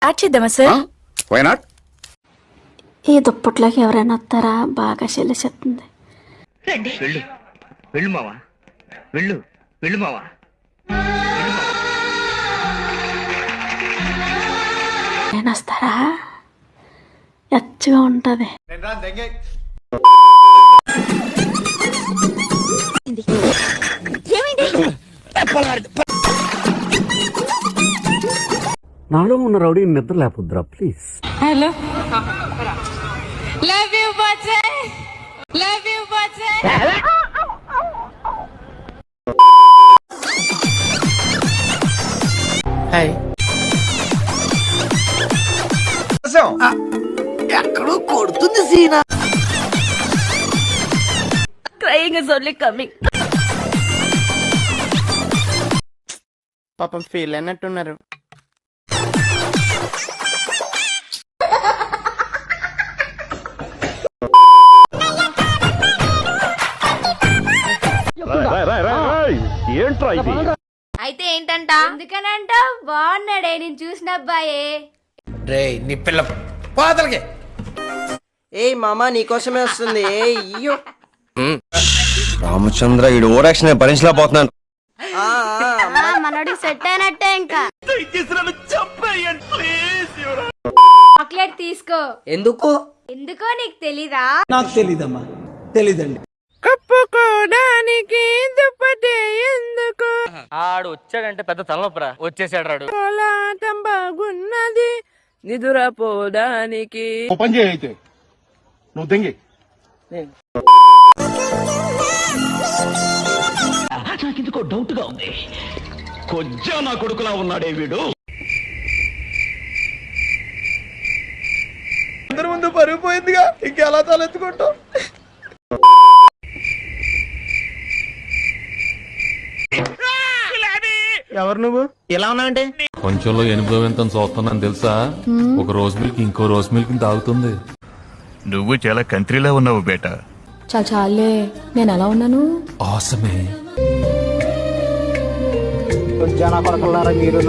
Add చేద్దామా sir? Why not? ఈ దుప్పట్లోకి ఎవరైనా వస్తారా? బాగా చెల్లిస్తుంది. వెళ్ళు వెళ్ళు మావా, వెళ్ళు వెళ్ళు మావా. ఎవరైనా వస్తారా? ఎచ్చగా ఉంటది. నాలో ఉన్న రౌడీ నిద్ర లేపుద్రా ప్లీజ్. హలో, లవ్ యూ బచ్చే, లవ్ యూ బచ్చే. హాయ్. ఎక్కడో కొడుతుంది Seena. Crying is only coming. పాపం ఫీల్ అయినట్టున్నారు. ఏంట్రా ఇది? అయితే ఏంటంట? ఎందుకనంట? బాగున్నాడే, నేను చూసిన అబ్బాయే. రే నీ పిల్ల పాతలకి. ఏయ్ మామా నీకోసమే వస్తుంది. అయ్యో రామచంద్ర ఈ ఓవరాక్షన్ భరించలేకపోతున్నాను. మనోడికి సెట్ అయినట్టే. ఇంకా చాక్లెట్ తీసుకో. ఎందుకు? ఎందుకో నీకు తెలీదా? నాకు తెలీదమ్మా, తెలీదండి. కప్పుకోడానికి దుప్పటి ఎందుకు? ఆడు వచ్చాడంటే పెద్ద తలనొప్పరా. వచ్చేసాడు రాడు. కోలాటం బాగున్నది నిదురపోదానికి. ఓపెన్ చేయి అయితే నువ్వు దెంగి. నాకెందుకో డౌట్ గా ఉంది. కొజ్జా నా కొడుకులా ఉన్నాడే వీడు. అందరి ముందు పరుగు పోయిందిగా, ఇంకెలా తలెత్తుకుంటావు? ఎవరు నువ్వు? ఎలా ఉన్నావంటే కొంచెంలో ఎనిమిదో వింత చూస్తున్నాను తెలుసా. ఒక రోజు మిల్క్ ఇంకో రోజు మిల్క్ తాగుతుంది. నువ్వు చాలా కంట్రీలో ఉన్నావు బేటా. చాలే, నేను ఎలా ఉన్నాను? ఆసమే. కొజ్జా నా కొడుకులారా మీరు.